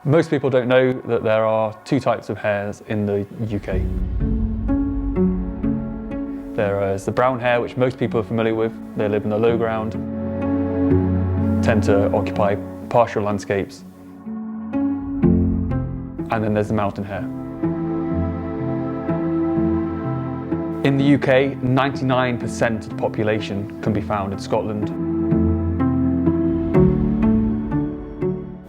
Most people don't know that there are two types of hares in the UK. There is the brown hare, which most people are familiar with. They live in the low ground, tend to occupy pastoral landscapes. And then there's the mountain hare. In the UK, 99% of the population can be found in Scotland.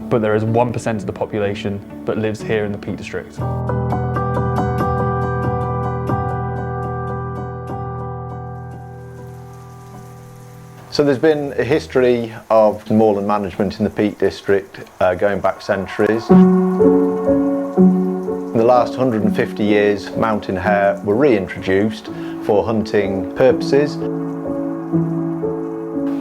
But there is 1% of the population that lives here in the Peak District. So there's been a history of moorland management in the Peak District going back centuries. In the last 150 years, mountain hare were reintroduced for hunting purposes.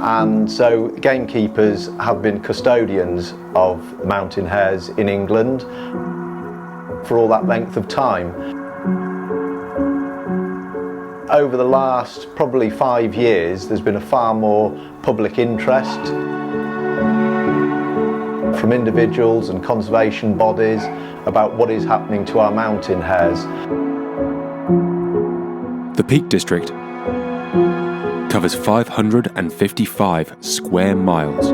And so gamekeepers have been custodians of mountain hares in England for all that length of time. Over the last probably 5 years, there's been a far more public interest from individuals and conservation bodies about what is happening to our mountain hares. The Peak District covers 555 square miles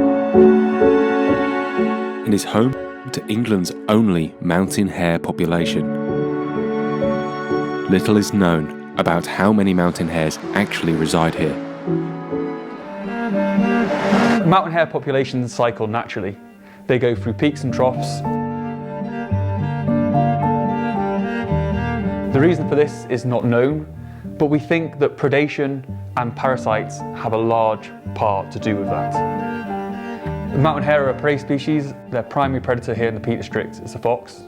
and is home to England's only mountain hare population. Little is known about how many mountain hares actually reside here. Mountain hare populations cycle naturally. They go through peaks and troughs. The reason for this is not known, but we think that predation and parasites have a large part to do with that. The mountain hare are a prey species. Their primary predator here in the Peak District is the fox.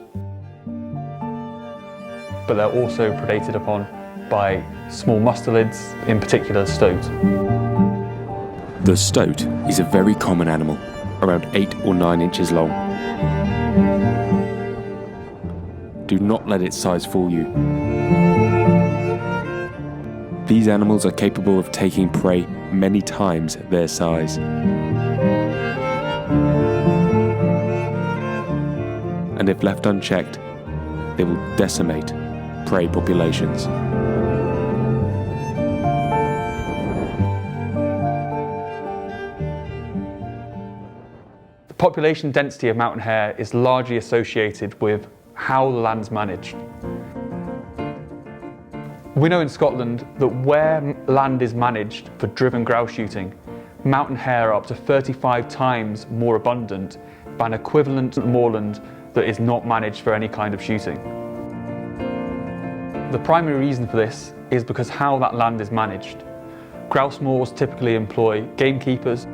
But they're also predated upon by small mustelids, in particular stoat. The stoat is a very common animal, around 8 or 9 inches long. Do not let its size fool you. These animals are capable of taking prey many times their size. And if left unchecked, they will decimate prey populations. The population density of mountain hare is largely associated with how the land's managed. We know in Scotland that where land is managed for driven grouse shooting, mountain hare are up to 35 times more abundant than equivalent moorland that is not managed for any kind of shooting. The primary reason for this is because how that land is managed. Grouse moors typically employ gamekeepers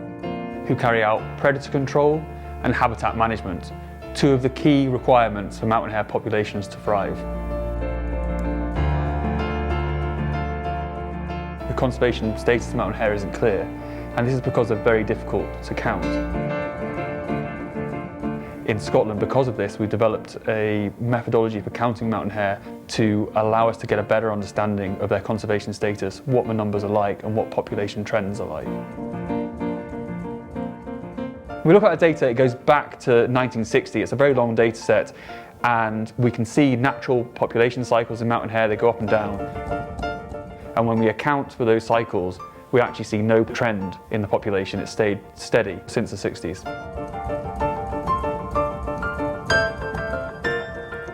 who carry out predator control and habitat management, two of the key requirements for mountain hare populations to thrive. The conservation status of mountain hare isn't clear, and this is because they're very difficult to count. In Scotland, because of this, we've developed a methodology for counting mountain hare to allow us to get a better understanding of their conservation status, what the numbers are like, and what population trends are like. When we look at our data, it goes back to 1960. It's a very long data set, and we can see natural population cycles in mountain hare. They go up and down. And when we account for those cycles, we actually see no trend in the population. It's stayed steady since the 60s.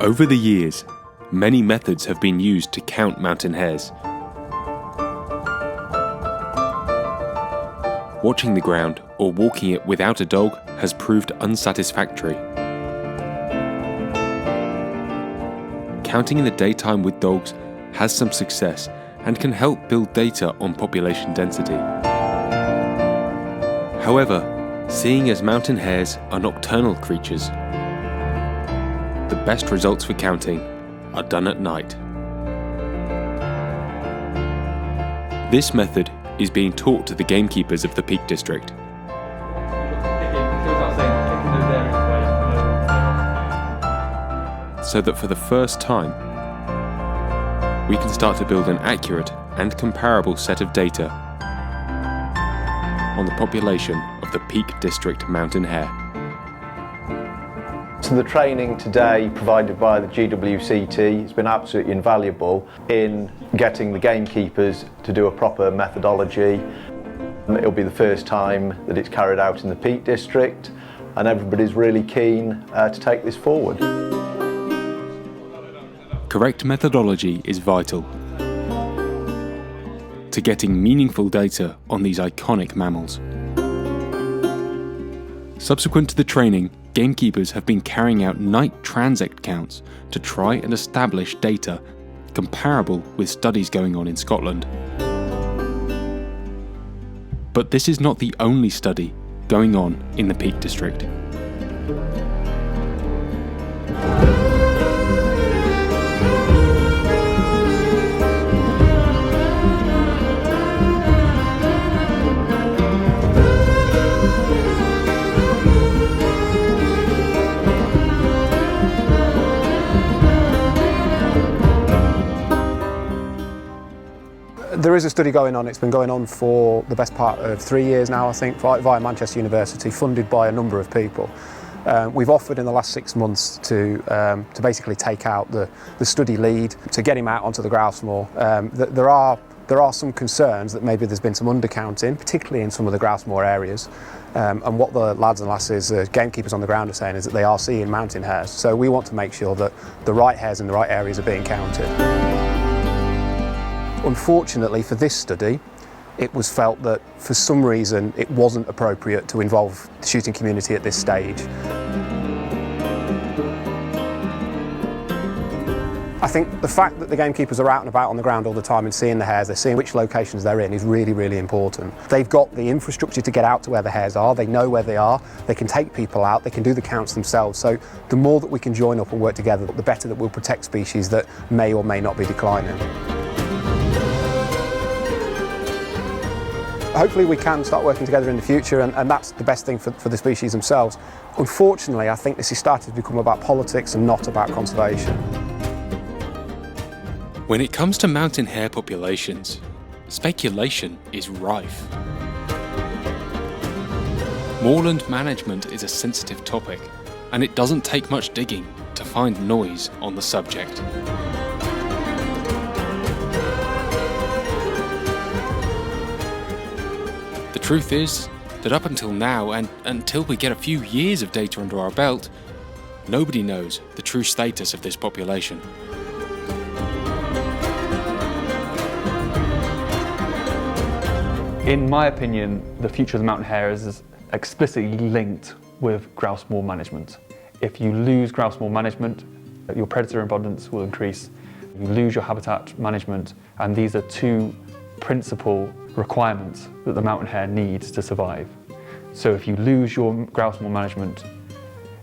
Over the years, many methods have been used to count mountain hares. Watching the ground or walking it without a dog has proved unsatisfactory. Counting in the daytime with dogs has some success and can help build data on population density. However, seeing as mountain hares are nocturnal creatures, the best results for counting are done at night. This method is being taught to the gamekeepers of the Peak District. So that for the first time, we can start to build an accurate and comparable set of data on the population of the Peak District mountain hare. So the training today provided by the GWCT has been absolutely invaluable in getting the gamekeepers to do a proper methodology. It'll be the first time that it's carried out in the Peak District, and everybody's really keen to take this forward. Correct methodology is vital to getting meaningful data on these iconic mammals. Subsequent to the training, gamekeepers have been carrying out night transect counts to try and establish data comparable with studies going on in Scotland. But this is not the only study going on in the Peak District. There is a study going on. It's been going on for the best part of 3 years now, I think, via Manchester University, funded by a number of people. We've offered in the last 6 months to basically take out the study lead, to get him out onto the grouse moor. There are some concerns that maybe there's been some undercounting, particularly in some of the grouse moor areas. And what the lads and lasses, gamekeepers on the ground are saying is that they are seeing mountain hares. So we want to make sure that the right hares in the right areas are being counted. Unfortunately for this study, it was felt that for some reason it wasn't appropriate to involve the shooting community at this stage. I think the fact that the gamekeepers are out and about on the ground all the time and seeing the hares, they're seeing which locations they're in, is really, really important. They've got the infrastructure to get out to where the hares are, they know where they are, they can take people out, they can do the counts themselves. So the more that we can join up and work together, the better that we'll protect species that may or may not be declining. Hopefully we can start working together in the future, and that's the best thing for the species themselves. Unfortunately, I think this is starting to become about politics and not about conservation. When it comes to mountain hare populations, speculation is rife. Moorland management is a sensitive topic, and it doesn't take much digging to find noise on the subject. The truth is that up until now, and until we get a few years of data under our belt, nobody knows the true status of this population. In my opinion, the future of the mountain hare is explicitly linked with grouse moor management. If you lose grouse moor management, your predator abundance will increase. You lose your habitat management, and these are two principal requirements that the mountain hare needs to survive. So if you lose your grouse moor management,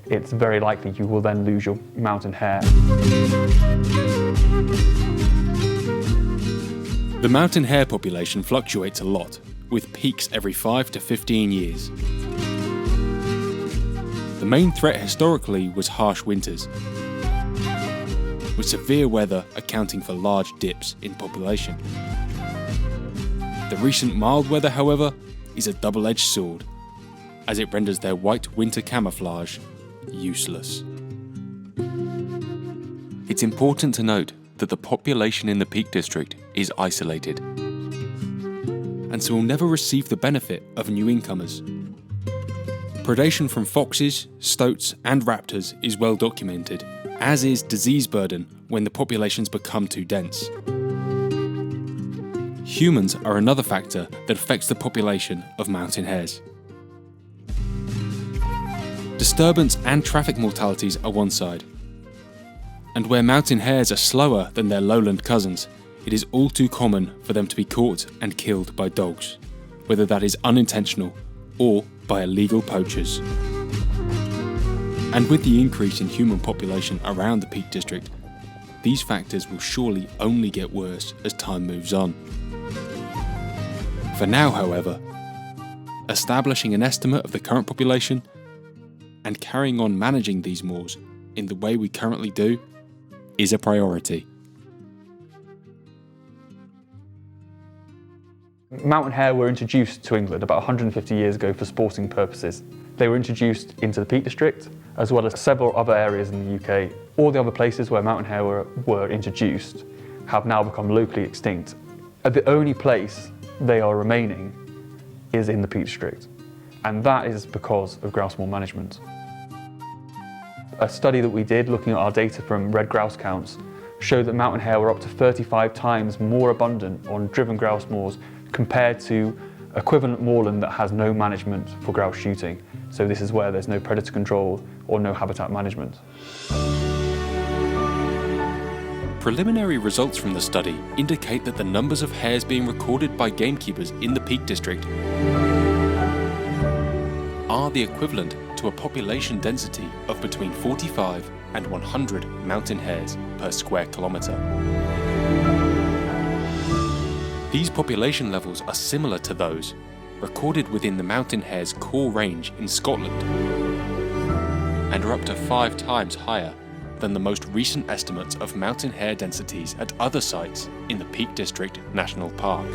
it's very likely you will then lose your mountain hare. The mountain hare population fluctuates a lot, with peaks every 5 to 15 years. The main threat historically was harsh winters, with severe weather accounting for large dips in population. The recent mild weather, however, is a double-edged sword, as it renders their white winter camouflage useless. It's important to note that the population in the Peak District is isolated, and so will never receive the benefit of new incomers. Predation from foxes, stoats and raptors is well documented, as is disease burden when the populations become too dense. Humans are another factor that affects the population of mountain hares. Disturbance and traffic mortalities are one side, and where mountain hares are slower than their lowland cousins, it is all too common for them to be caught and killed by dogs, whether that is unintentional or by illegal poachers. And with the increase in human population around the Peak District, these factors will surely only get worse as time moves on. For now, however, establishing an estimate of the current population and carrying on managing these moors in the way we currently do is a priority. Mountain hare were introduced to England about 150 years ago for sporting purposes. They were introduced into the Peak District, as well as several other areas in the UK. All the other places where mountain hare were introduced have now become locally extinct. The only place they are remaining is in the Peak District, and that is because of grouse moor management. A study that we did looking at our data from red grouse counts showed that mountain hare were up to 35 times more abundant on driven grouse moors compared to equivalent moorland that has no management for grouse shooting. So this is where there's no predator control or no habitat management. Preliminary results from the study indicate that the numbers of hares being recorded by gamekeepers in the Peak District are the equivalent to a population density of between 45 and 100 mountain hares per square kilometre. These population levels are similar to those recorded within the mountain hare's core range in Scotland and are up to 5 times higher than the most recent estimates of mountain hare densities at other sites in the Peak District National Park.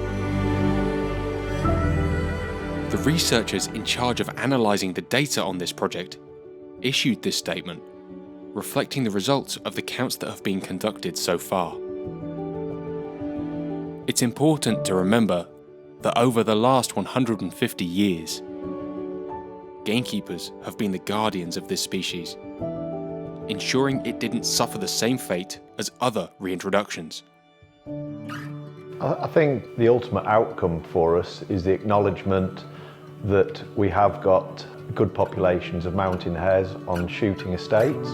The researchers in charge of analysing the data on this project issued this statement, reflecting the results of the counts that have been conducted so far. It's important to remember that over the last 150 years, gamekeepers have been the guardians of this species, ensuring it didn't suffer the same fate as other reintroductions. I think the ultimate outcome for us is the acknowledgement that we have got good populations of mountain hares on shooting estates.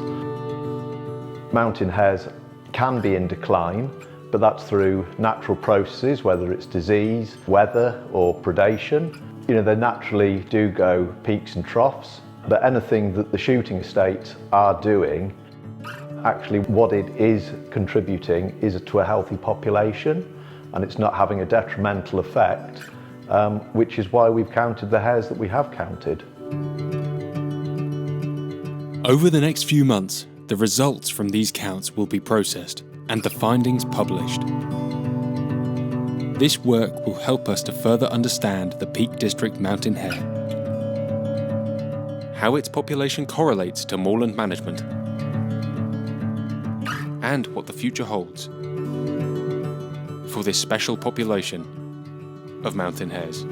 Mountain hares can be in decline, but that's through natural processes, whether it's disease, weather or predation. You know, they naturally do go peaks and troughs, but anything that the shooting estates are doing, actually what it is contributing is to a healthy population, and it's not having a detrimental effect, which is why we've counted the hares that we have counted. Over the next few months, the results from these counts will be processed and the findings published. This work will help us to further understand the Peak District mountain hare, how its population correlates to moorland management, and what the future holds for this special population of mountain hares.